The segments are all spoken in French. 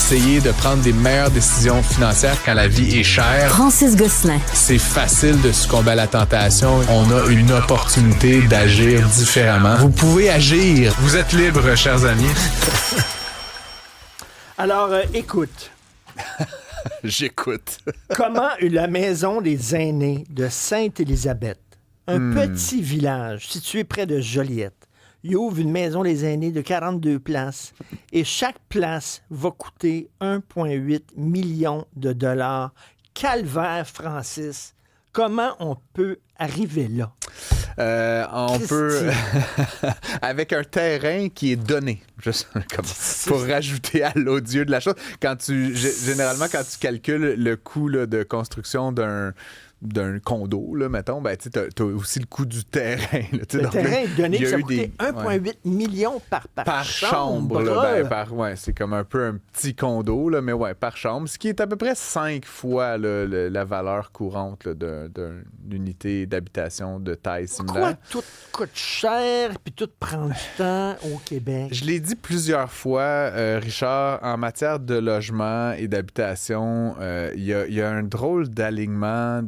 essayer de prendre des meilleures décisions financières quand la vie est chère. Francis Gosselin. C'est facile de succomber à la tentation. On a une opportunité d'agir différemment. Vous pouvez agir. Vous êtes libres, chers amis. Alors, écoute. J'écoute. Comment la maison des aînés de Sainte-Élisabeth, un petit village situé près de Joliette, il ouvre une maison des aînés de 42 places et chaque place va coûter 1,8 million de dollars. Calvaire, Francis. Comment on peut arriver là? On peut, avec un terrain qui est donné, juste comme pour rajouter à l'odieux de la chose. Généralement, quand tu calcules le coût là, de construction d'un condo, là, mettons, ben, tu as aussi le coût du terrain. Là, le terrain est donné, ça coûtait 1,8 million par chambre. Là, c'est comme un peu un petit condo, là, mais par chambre, ce qui est à peu près 5 fois là, la valeur courante là, d'une unité d'habitation de taille similaire. Pourquoi tout coûte cher puis tout prend du temps au Québec? Je l'ai dit plusieurs fois, Richard, en matière de logement et d'habitation, il y a un drôle d'alignement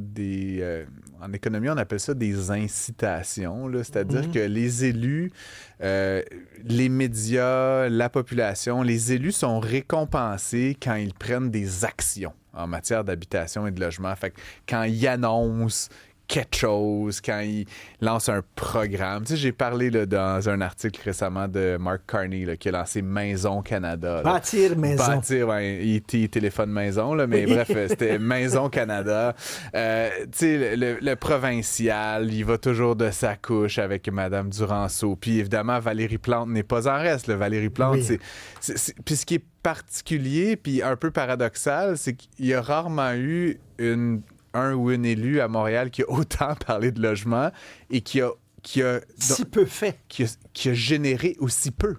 en économie, on appelle ça des incitations, là, c'est-à-dire que les élus, les médias, la population, les élus sont récompensés quand ils prennent des actions en matière d'habitation et de logement. Fait que quand ils annoncent quelque chose, quand il lance un programme. Tu sais, j'ai parlé là, dans un article récemment de Mark Carney là, qui a lancé Maison Canada. Là. Bâtir maison. Bâtir, E.T. téléphone maison, là, mais bref, c'était Maison Canada. Tu sais, le provincial, il va toujours de sa couche avec Mme Duranceau. Puis évidemment, Valérie Plante n'est pas en reste. Là. Valérie Plante, puis ce qui est particulier puis un peu paradoxal, c'est qu'il y a rarement eu un ou une élue à Montréal qui a autant parlé de logement et qui a si peu fait. Qui a généré aussi peu.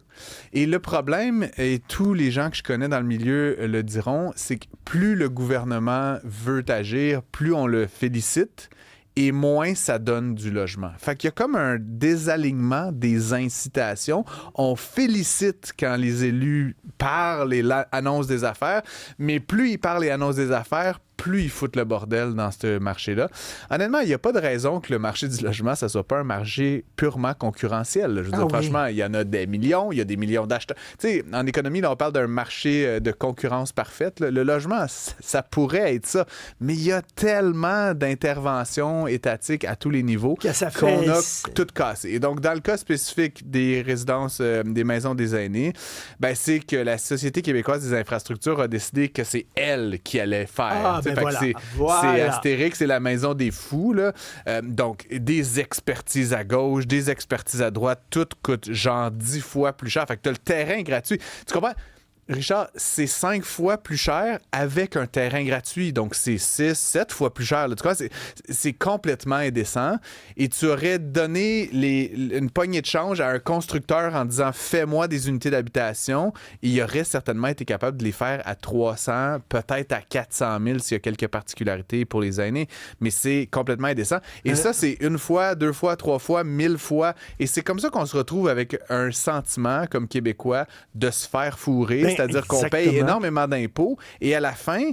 Et le problème, et tous les gens que je connais dans le milieu le diront, c'est que plus le gouvernement veut agir, plus on le félicite et moins ça donne du logement. Fait qu'il y a comme un désalignement des incitations. On félicite quand les élus parlent et annoncent des affaires, mais plus ils parlent et annoncent des affaires, plus ils foutent le bordel dans ce marché-là. Honnêtement, il n'y a pas de raison que le marché du logement, ça ne soit pas un marché purement concurrentiel. Je veux dire, franchement, il y en a des millions, il y a des millions d'acheteurs. Tu sais, en économie, là, on parle d'un marché de concurrence parfaite. Le logement, ça pourrait être ça. Mais il y a tellement d'interventions étatiques à tous les niveaux qu'on a tout cassé. Et donc, dans le cas spécifique des résidences, des maisons des aînés, ben, c'est que la Société québécoise des infrastructures a décidé que c'est elle qui allait faire. C'est Astérix, c'est la maison des fous. Là. Donc, des expertises à gauche, des expertises à droite, tout coûte genre 10 fois plus cher. Fait que tu as le terrain gratuit. Tu comprends? Richard, c'est 5 fois plus cher avec un terrain gratuit. Donc, c'est 6, 7 fois plus cher. Là. Tu vois, c'est complètement indécent. Et tu aurais donné une poignée de change à un constructeur en disant « Fais-moi des unités d'habitation ». Il aurait certainement été capable de les faire à 300, peut-être à 400 000 s'il y a quelques particularités pour les aînés. Mais c'est complètement indécent. Et ça, c'est 1 fois, 2 fois, 3 fois, 1000 fois. Et c'est comme ça qu'on se retrouve avec un sentiment, comme Québécois, de se faire fourrer. C'est-à-dire qu'on paye énormément d'impôts et à la fin,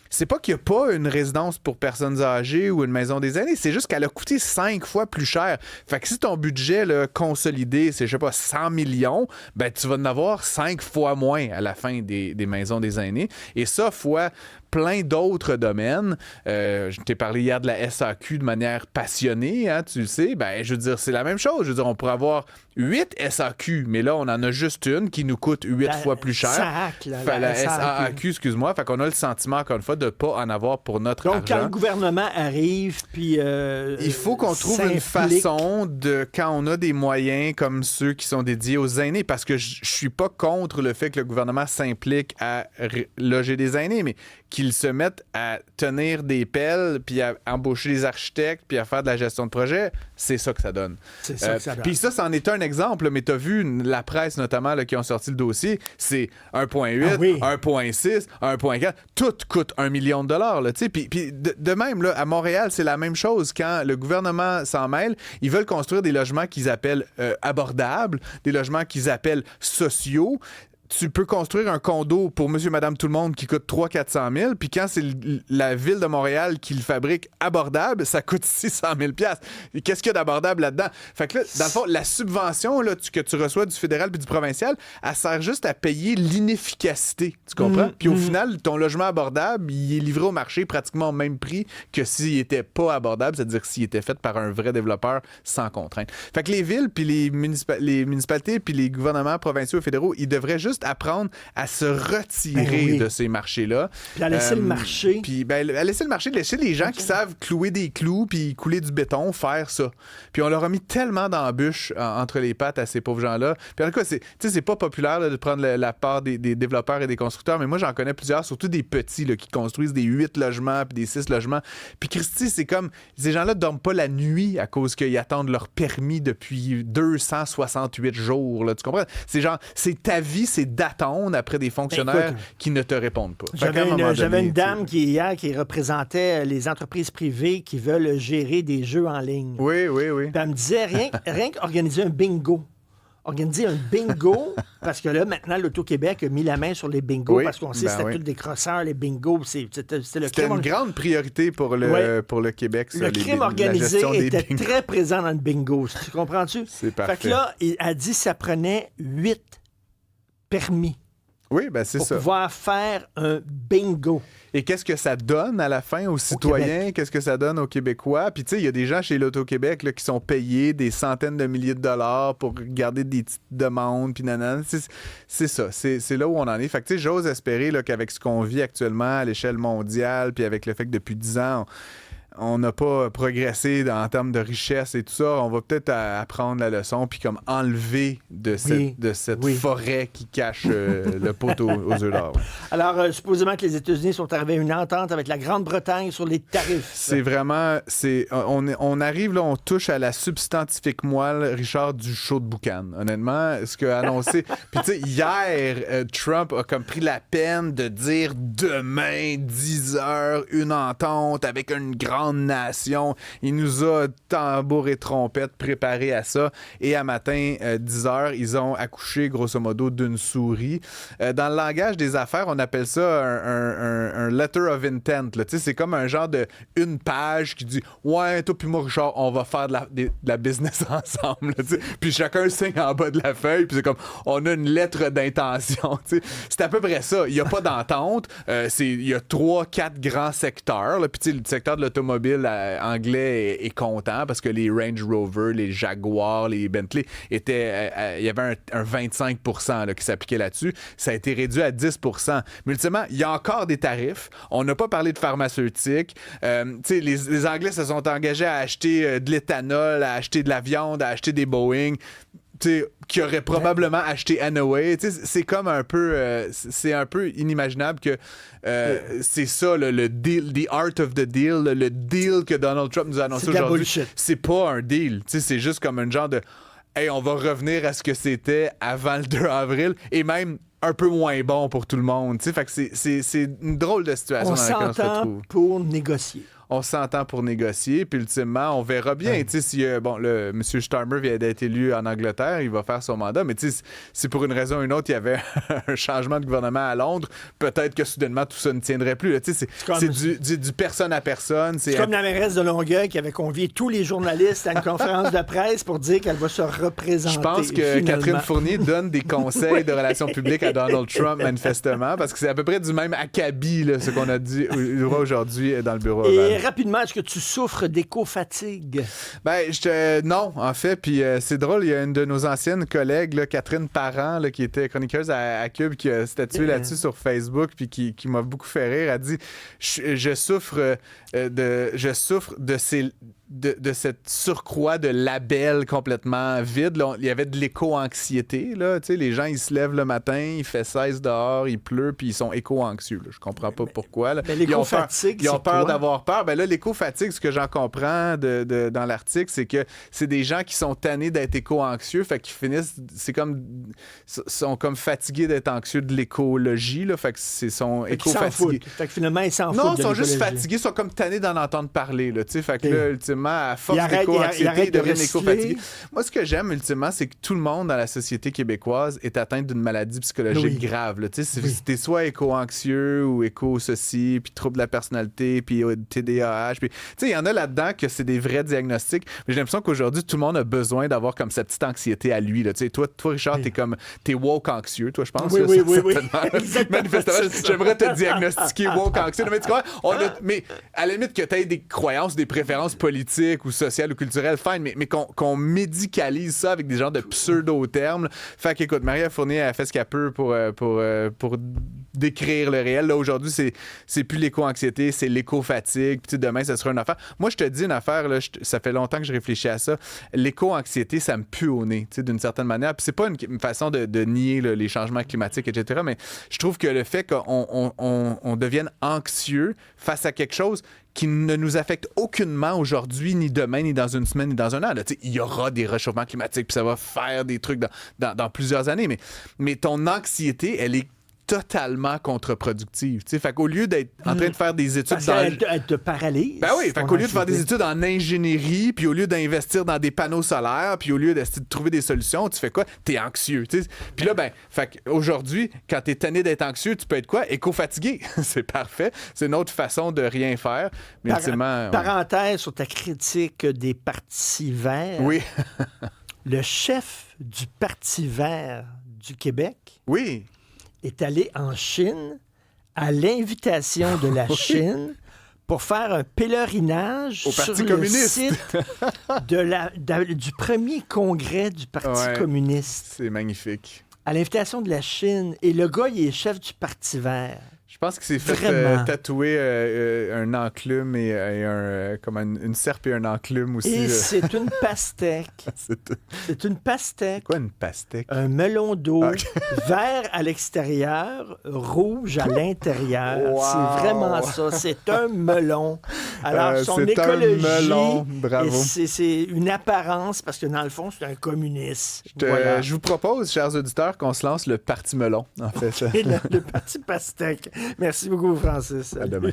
c'est pas qu'il n'y a pas une résidence pour personnes âgées ou une maison des aînés, c'est juste qu'elle a coûté 5 fois plus cher. Fait que si ton budget là, consolidé, c'est, je sais pas, 100 millions, ben tu vas en avoir 5 fois moins à la fin des maisons des aînés. Et ça, fois plein d'autres domaines. Je t'ai parlé hier de la SAQ de manière passionnée, hein, tu le sais. Ben, je veux dire, c'est la même chose. Je veux dire, on pourrait avoir 8 SAQ, mais là, on en a juste une qui nous coûte 8 fois plus cher. La SAQ, excuse-moi. Fait qu'on a le sentiment, encore une fois, de ne pas en avoir pour notre argent. Donc, quand le gouvernement arrive, puis il faut qu'on trouve une façon de, quand on a des moyens comme ceux qui sont dédiés aux aînés, parce que je suis pas contre le fait que le gouvernement s'implique à loger des aînés, mais qu'ils se mettent à tenir des pelles, puis à embaucher des architectes, puis à faire de la gestion de projet, c'est ça que ça donne. C'est ça que ça donne. Puis ça, c'en est un exemple, mais t'as vu la presse notamment là, qui ont sorti le dossier, c'est 1,8, 1,6, 1,4, tout coûte 1 million de dollars. Puis de même, là, à Montréal, c'est la même chose. Quand le gouvernement s'en mêle, ils veulent construire des logements qu'ils appellent abordables, des logements qu'ils appellent sociaux. tu peux construire un condo pour monsieur, madame, tout le monde qui coûte 300-400 000, puis quand c'est la ville de Montréal qui le fabrique abordable, ça coûte 600 000 $. Et qu'est-ce qu'il y a d'abordable là-dedans? Fait que là, dans le fond, la subvention là, que tu reçois du fédéral puis du provincial, elle sert juste à payer l'inefficacité, tu comprends? Puis au final, ton logement abordable, il est livré au marché pratiquement au même prix que s'il était pas abordable, c'est-à-dire s'il était fait par un vrai développeur sans contrainte. Fait que les villes puis les municipalités puis les gouvernements provinciaux et fédéraux, ils devraient juste apprendre à se retirer de ces marchés-là. Puis à laisser le marché. Puis à laisser le marché, laisser les gens qui savent clouer des clous puis couler du béton faire ça. Puis on leur a mis tellement d'embûches entre les pattes à ces pauvres gens-là. Puis en tout cas, c'est pas populaire là, de prendre la part des développeurs et des constructeurs, mais moi j'en connais plusieurs, surtout des petits là, qui construisent des 8 logements puis des 6 logements. Puis Christy, c'est comme ces gens-là dorment pas la nuit à cause qu'ils attendent leur permis depuis 268 jours. Là, tu comprends? C'est genre, c'est ta vie, c'est d'attendre après des fonctionnaires qui ne te répondent pas. J'avais une dame qui représentait les entreprises privées qui veulent gérer des jeux en ligne. Oui. Puis elle me disait, rien qu'organiser un bingo. Organiser un bingo, parce que là, maintenant, l'Auto-Québec a mis la main sur les bingos, parce qu'on sait que c'était tous des crosseurs, les bingos. C'était une grande priorité pour le Québec, ça, le crime organisé était très présent dans le bingo. Tu comprends-tu? C'est parfait. Fait que là, elle a dit que ça prenait 8 permis. Oui, c'est ça. Pour pouvoir faire un bingo. Et qu'est-ce que ça donne à la fin aux citoyens? Qu'est-ce que ça donne aux Québécois? Puis, tu sais, il y a des gens chez l'Auto-Québec là, qui sont payés des centaines de milliers de dollars pour garder des petites demandes, puis nanana. C'est ça. C'est là où on en est. Fait que, tu sais, j'ose espérer là, qu'avec ce qu'on vit actuellement à l'échelle mondiale, puis avec le fait que depuis 10 ans, on n'a pas progressé en termes de richesse et tout ça, on va peut-être apprendre la leçon puis comme enlever de cette forêt qui cache le pot aux œufs d'or. Alors, supposément que les États-Unis sont arrivés à une entente avec la Grande-Bretagne sur les tarifs. C'est vraiment... On arrive, là, on touche à la substantifique moelle, Richard, du show de boucan. Honnêtement, ce qu'a annoncé... Puis tu sais, hier, Trump a comme pris la peine de dire demain, 10 heures, une entente avec une grande nation. Il nous a tambour et trompette préparé à ça. Et à matin, 10 heures, ils ont accouché, grosso modo, d'une souris. Dans le langage des affaires, on appelle ça un letter of intent. Là. C'est comme un genre de une page qui dit « Ouais, toi puis moi, Richard, on va faire de la business ensemble. » Puis chacun signe en bas de la feuille. Puis c'est comme « On a une lettre d'intention. » C'est à peu près ça. Il n'y a pas d'entente. Il y a 3-4 grands secteurs. Puis le secteur de l'automobile anglais est content parce que les Range Rover, les Jaguar, les Bentley il y avait un 25 % là, qui s'appliquait là-dessus. Ça a été réduit à 10 %. Mais ultimement, il y a encore des tarifs. On n'a pas parlé de pharmaceutique. Les Anglais se sont engagés à acheter de l'éthanol, à acheter de la viande, à acheter des Boeing. Qui aurait probablement acheté anyway. C'est comme un peu... c'est un peu inimaginable que c'est ça, le deal, the art of the deal, le deal que Donald Trump nous a annoncé aujourd'hui. C'est pas un deal. C'est juste comme un genre de... Hey, on va revenir à ce que c'était avant le 2 avril et même un peu moins bon pour tout le monde. Fait que c'est une drôle de situation dans laquelle on se retrouve. Pour négocier. On s'entend pour négocier, puis ultimement, on verra bien. Si le M. Starmer vient d'être élu en Angleterre, il va faire son mandat, mais si pour une raison ou une autre, il y avait un changement de gouvernement à Londres, peut-être que soudainement, tout ça ne tiendrait plus. C'est du personne à personne. C'est comme la mairesse de Longueuil qui avait convié tous les journalistes à une conférence de presse pour dire qu'elle va se représenter. Je pense que Catherine Fournier donne des conseils de relations publiques à Donald Trump, manifestement, parce que c'est à peu près du même acabit, là, ce qu'on a dit aujourd'hui dans le bureau ovale. Rapidement, est-ce que tu souffres d'éco-fatigue? Non, en fait. Puis c'est drôle, il y a une de nos anciennes collègues, là, Catherine Parent, là, qui était chroniqueuse à Cube, qui a statué là-dessus sur Facebook, puis qui m'a beaucoup fait rire. Elle a dit je souffre de cette surcroît de labels complètement vides. Là, il y avait de l'éco-anxiété. Là. Les gens, ils se lèvent le matin, il fait 16 dehors, il pleut, puis ils sont éco-anxieux. Là. Je comprends pas pourquoi. Là. L'éco-fatigue, ils ont peur d'avoir peur. ben là, l'éco-fatigue, ce que j'en comprends dans l'article, c'est que c'est des gens qui sont tannés d'être éco-anxieux, fait qu'ils finissent, sont comme fatigués d'être anxieux de l'écologie, là, fait que sont éco-fatigués. Fait que finalement, ils s'en foutent. Non, ils sont juste fatigués, ils sont comme tannés d'en entendre parler, là, tu sais, fait que là, ultimement, à force d'éco-anxiété, ils deviennent éco-fatigués. Moi, ce que j'aime, ultimement, c'est que tout le monde dans la société québécoise est atteint d'une maladie psychologique grave, là, tu sais, si t'es soit éco-anxieux ou éco-ceci, puis trouble de la personnalité, puis TDAH, puis tu sais, il y en a là-dedans que c'est des vrais diagnostics, mais j'ai l'impression qu'aujourd'hui, tout le monde a besoin d'avoir comme sa petite anxiété à lui, là, tu sais, toi, Richard, t'es woke anxieux, toi, je pense. Oui, là, oui. Manifestement, j'aimerais te diagnostiquer woke anxieux, mais tu vois, mais à la limite que t'aies des croyances, des préférences politiques ou sociales ou culturelles, fine, mais qu'on médicalise ça avec des genres de pseudo-termes. Fait qu'écoute, Marie-Ève Fournier a fait ce qu'elle peut pour décrire le réel. Là, aujourd'hui, c'est plus l'éco-anxiété, c'est l'éco-fatigue. Puis demain, ça sera une affaire. Moi, je te dis une affaire, là, ça fait longtemps que je réfléchis à ça. L'éco-anxiété, ça me pue au nez, d'une certaine manière. Puis c'est pas une façon de nier là, les changements climatiques, etc. Mais je trouve que le fait qu'on devienne anxieux face à quelque chose qui ne nous affecte aucunement aujourd'hui, ni demain, ni dans une semaine, ni dans un an. Il y aura des réchauffements climatiques, puis ça va faire des trucs dans plusieurs années. Mais ton anxiété, elle est totalement contre-productive. Fait qu'au lieu d'être en train de faire des études Elle te paralyse. Ben oui, fait qu'au lieu de faire des études en ingénierie, puis au lieu d'investir dans des panneaux solaires, puis au lieu de trouver des solutions, tu fais quoi? T'es anxieux. T'sais? Puis là, fait qu'aujourd'hui, quand t'es tanné d'être anxieux, tu peux être quoi? Éco-fatigué. C'est parfait. C'est une autre façon de rien faire. Mais parenthèse sur ta critique des partis verts. Oui. Le chef du Parti vert du Québec. Oui. Est allé en Chine à l'invitation de la Chine pour faire un pèlerinage sur le site du premier congrès du Parti communiste. C'est magnifique. À l'invitation de la Chine. Et le gars, il est chef du Parti vert. Je pense qu'il s'est fait tatouer un enclume et comme une serpe et un enclume aussi. Et c'est une pastèque. C'est une pastèque. Quoi, une pastèque? Un melon d'eau, vert à l'extérieur, rouge à l'intérieur. Wow. C'est vraiment ça. C'est un melon. Alors, son écologie, un melon. Bravo. C'est une apparence parce que dans le fond, c'est un communiste. Je vous propose, chers auditeurs, qu'on se lance le Parti melon, en fait. le Parti pastèque. Merci beaucoup, Francis. À demain.